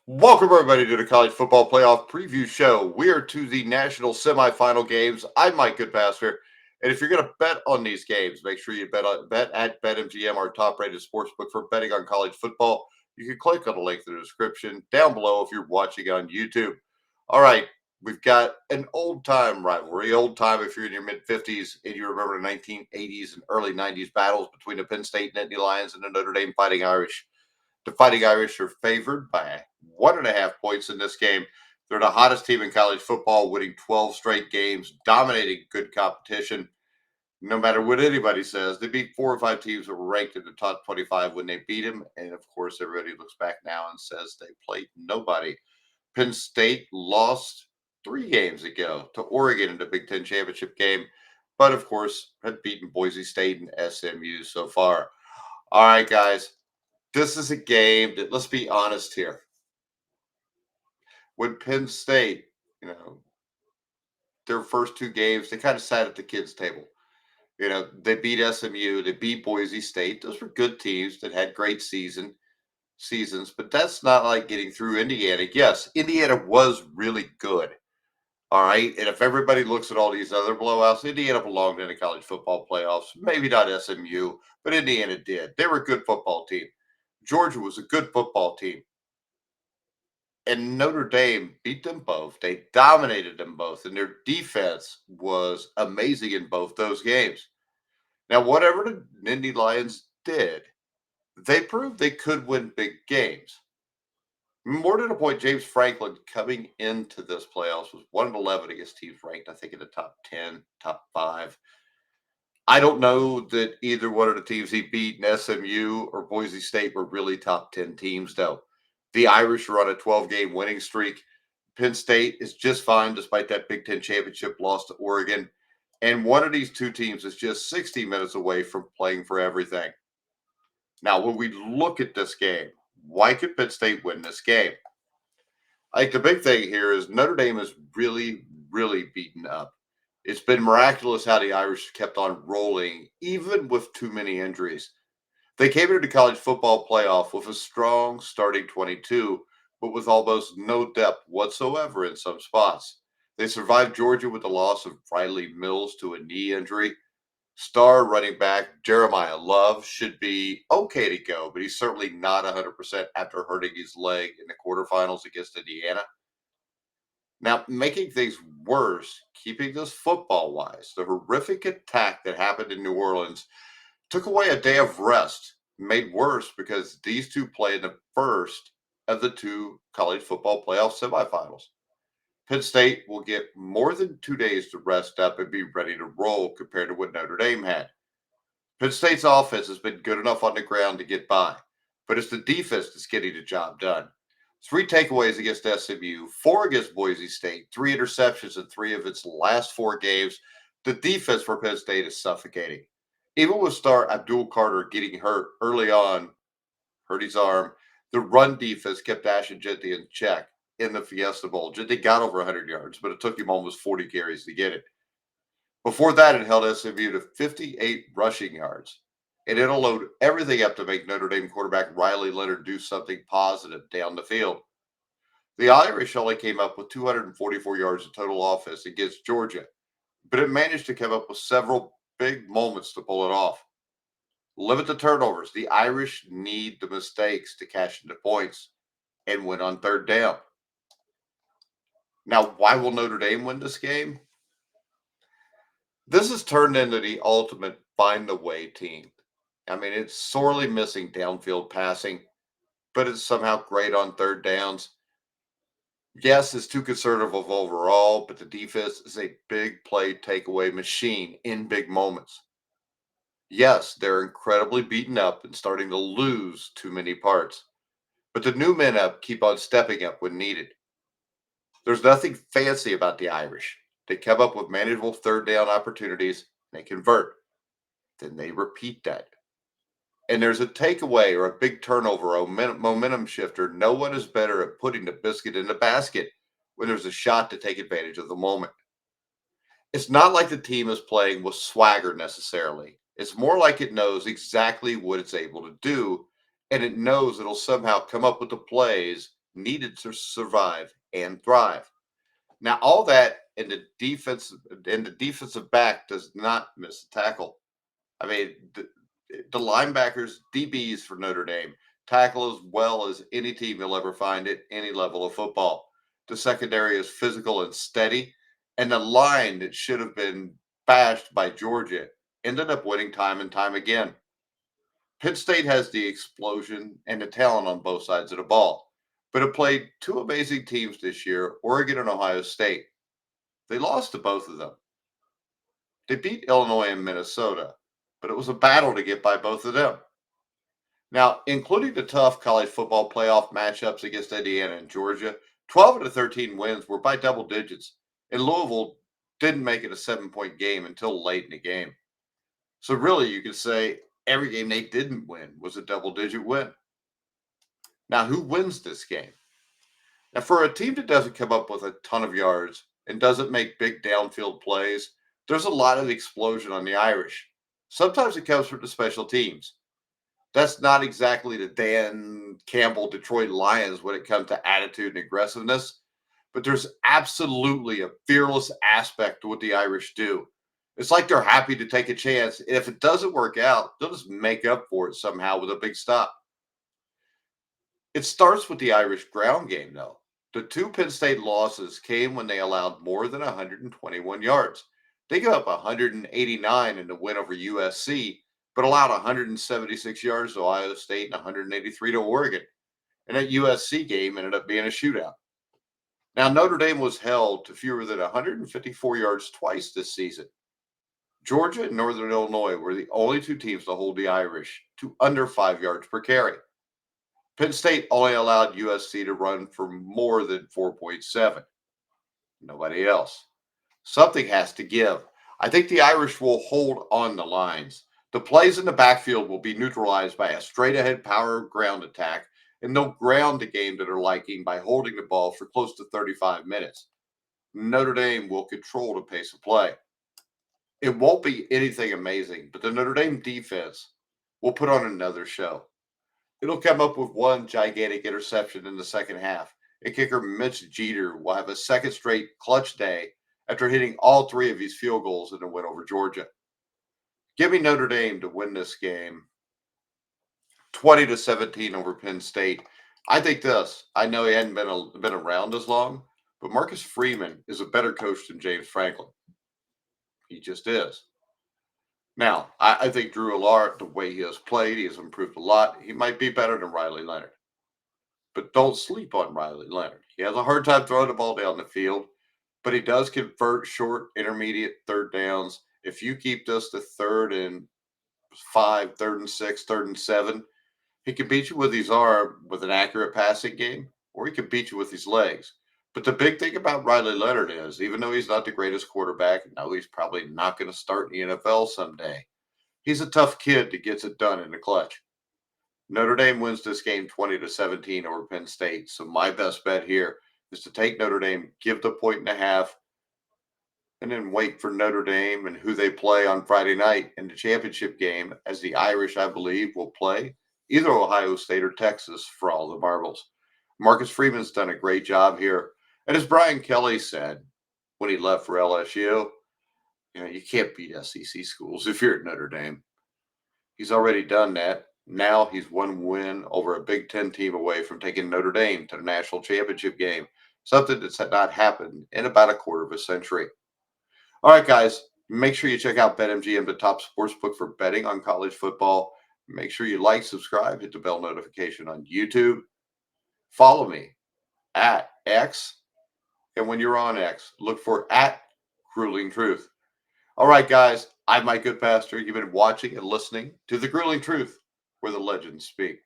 Welcome, everybody, to the College Football Playoff Preview Show. We are to the national semifinal games. I'm Mike Goodpaster. And if you're going to bet on these games, make sure you bet at BetMGM, our top-rated sportsbook for betting on college football. You can click on the link in the description down below if you're watching on YouTube. All right, we've got an old-time rivalry. Old time if you're in your mid-50s and you remember the 1980s and early 90s battles between the Penn State Nittany Lions and the Notre Dame Fighting Irish. The Fighting Irish are favored by 1.5 points in this game. They're the hottest team in college football, winning 12 straight games, dominating good competition. No matter what anybody says, they beat 4 or 5 teams that were ranked in the top 25 when they beat them. And of course, everybody looks back now and says they played nobody. Penn State lost 3 games ago to Oregon in the Big Ten championship game, but of course, had beaten Boise State and SMU so far. All right, guys, this is a game that, let's be honest here, when Penn State, you know, their first 2 games, they kind of sat at the kids' table. They beat SMU, they beat Boise State. Those were good teams that had great seasons, but that's not like getting through Indiana. Yes, Indiana was really good. All right. And if everybody looks at all these other blowouts, Indiana belonged in the college football playoffs. Maybe not SMU, but Indiana did. They were a good football team. Georgia was a good football team. And Notre Dame beat them both. They dominated them both, and their defense was amazing in both those games. Now, whatever the Nittany Lions did, they proved they could win big games. More to the point, James Franklin coming into this playoffs was 1-11 against teams ranked, I think, in the top 10, top 5. I don't know that either one of the teams he beat in SMU or Boise State were really top 10 teams, though. The Irish are on a 12-game winning streak. Penn State is just fine despite that Big Ten championship loss to Oregon. And one of these 2 teams is just 60 minutes away from playing for everything. Now, when we look at this game, why could Penn State win this game? I think the big thing here is Notre Dame is really, really beaten up. It's been miraculous how the Irish kept on rolling, even with too many injuries. They came into the college football playoff with a strong starting 22, but with almost no depth whatsoever in some spots. They survived Georgia with the loss of Riley Mills to a knee injury. Star running back Jeremiah Love should be okay to go, but he's certainly not 100% after hurting his leg in the quarterfinals against Indiana. Now, making things worse, keeping this football wise, the horrific attack that happened in New Orleans took away a day of rest, made worse because these two play in the first of the 2 college football playoff semifinals. Penn State will get more than 2 days to rest up and be ready to roll compared to what Notre Dame had. Penn State's offense has been good enough on the ground to get by, but it's the defense that's getting the job done. 3 takeaways against SMU, 4 against Boise State, 3 interceptions in 3 of its last 4 games. The defense for Penn State is suffocating. Even with star Abdul Carter getting hurt early on, hurt his arm, the run defense kept Ashton Jeanty in check in the Fiesta Bowl. Jeanty got over 100 yards, but it took him almost 40 carries to get it. Before that, it held SMU to 58 rushing yards. And it'll load everything up to make Notre Dame quarterback Riley Leonard do something positive down the field. The Irish only came up with 244 yards of total offense against Georgia, but it managed to come up with several big moments to pull it off. Limit the turnovers. The Irish need the mistakes to cash into points and win on 3rd down. Now, why will Notre Dame win this game? This has turned into the ultimate find the way team. I mean, it's sorely missing downfield passing, but it's somehow great on 3rd downs. Yes, it's too conservative overall, but the defense is a big play takeaway machine in big moments. Yes, they're incredibly beaten up and starting to lose too many parts, but the new men up keep on stepping up when needed. There's nothing fancy about the Irish. They come up with manageable 3rd down opportunities and they convert. Then they repeat that. And there's a takeaway or a big turnover or a momentum shifter. No one is better at putting the biscuit in the basket when there's a shot to take advantage of the moment. It's not like the team is playing with swagger necessarily. It's more like it knows exactly what it's able to do, and it knows it'll somehow come up with the plays needed to survive and thrive. Now, all that and the defensive back does not miss a tackle. I mean, the linebackers, DBs for Notre Dame, tackle as well as any team you'll ever find at any level of football. The secondary is physical and steady, and the line that should have been bashed by Georgia ended up winning time and time again. Penn State has the explosion and the talent on both sides of the ball, but it played two amazing teams this year, Oregon and Ohio State. They lost to both of them. They beat Illinois and Minnesota, but it was a battle to get by both of them. Now, including the tough college football playoff matchups against Indiana and Georgia, 12 of the 13 wins were by double digits, and Louisville didn't make it a 7-point game until late in the game. So, really, you could say every game they didn't win was a double digit win. Now, who wins this game? Now, for a team that doesn't come up with a ton of yards and doesn't make big downfield plays, there's a lot of explosion on the Irish. Sometimes it comes from the special teams. That's not exactly the Dan Campbell Detroit Lions when it comes to attitude and aggressiveness, but there's absolutely a fearless aspect to what the Irish do. It's like they're happy to take a chance. And if it doesn't work out, they'll just make up for it somehow with a big stop. It starts with the Irish ground game, though. The two Penn State losses came when they allowed more than 121 yards. They gave up 189 in the win over USC, but allowed 176 yards to Ohio State and 183 to Oregon. And that USC game ended up being a shootout. Now, Notre Dame was held to fewer than 154 yards twice this season. Georgia and Northern Illinois were the only two teams to hold the Irish to under 5 yards per carry. Penn State only allowed USC to run for more than 4.7. Nobody else. Something has to give. I think the Irish will hold on the lines. The plays in the backfield will be neutralized by a straight ahead power ground attack, and they'll ground the game to their liking by holding the ball for close to 35 minutes. Notre Dame will control the pace of play. It won't be anything amazing, but the Notre Dame defense will put on another show. It'll come up with one gigantic interception in the second half. And kicker Mitch Jeter will have a second straight clutch day after hitting all three of his field goals in a win over Georgia. Give me Notre Dame to win this game 20-17 over Penn State. I think this. I know he hadn't been around as long, but Marcus Freeman is a better coach than James Franklin. He just is. Now, I think Drew Allard, the way he has played, he has improved a lot. He might be better than Riley Leonard. But don't sleep on Riley Leonard. He has a hard time throwing the ball down the field, but he does convert short, intermediate third downs. If you keep this to 3rd and 5, 3rd and 6, 3rd and 7, he can beat you with his arm with an accurate passing game, or he can beat you with his legs. But the big thing about Riley Leonard is, even though he's not the greatest quarterback, no, he's probably not going to start in the NFL someday. He's a tough kid that gets it done in the clutch. Notre Dame wins this game 20-17 over Penn State. So my best bet here is to take Notre Dame, give the 1.5, and then wait for Notre Dame and who they play on Friday night in the championship game, as the Irish, I believe, will play either Ohio State or Texas for all the marbles. Marcus Freeman's done a great job here. And as Brian Kelly said when he left for LSU, you can't beat SEC schools if you're at Notre Dame. He's already done that. Now he's one win over a Big Ten team away from taking Notre Dame to the national championship game, something that's not happened in about a quarter of a century. All right, guys, make sure you check out BetMGM, the top sportsbook for betting on college football. Make sure you like, subscribe, hit the bell notification on YouTube. Follow me at X. And when you're on X, look for at Grueling Truth. All right, guys, I'm Mike Goodpaster. You've been watching and listening to The Grueling Truth, where the legends speak.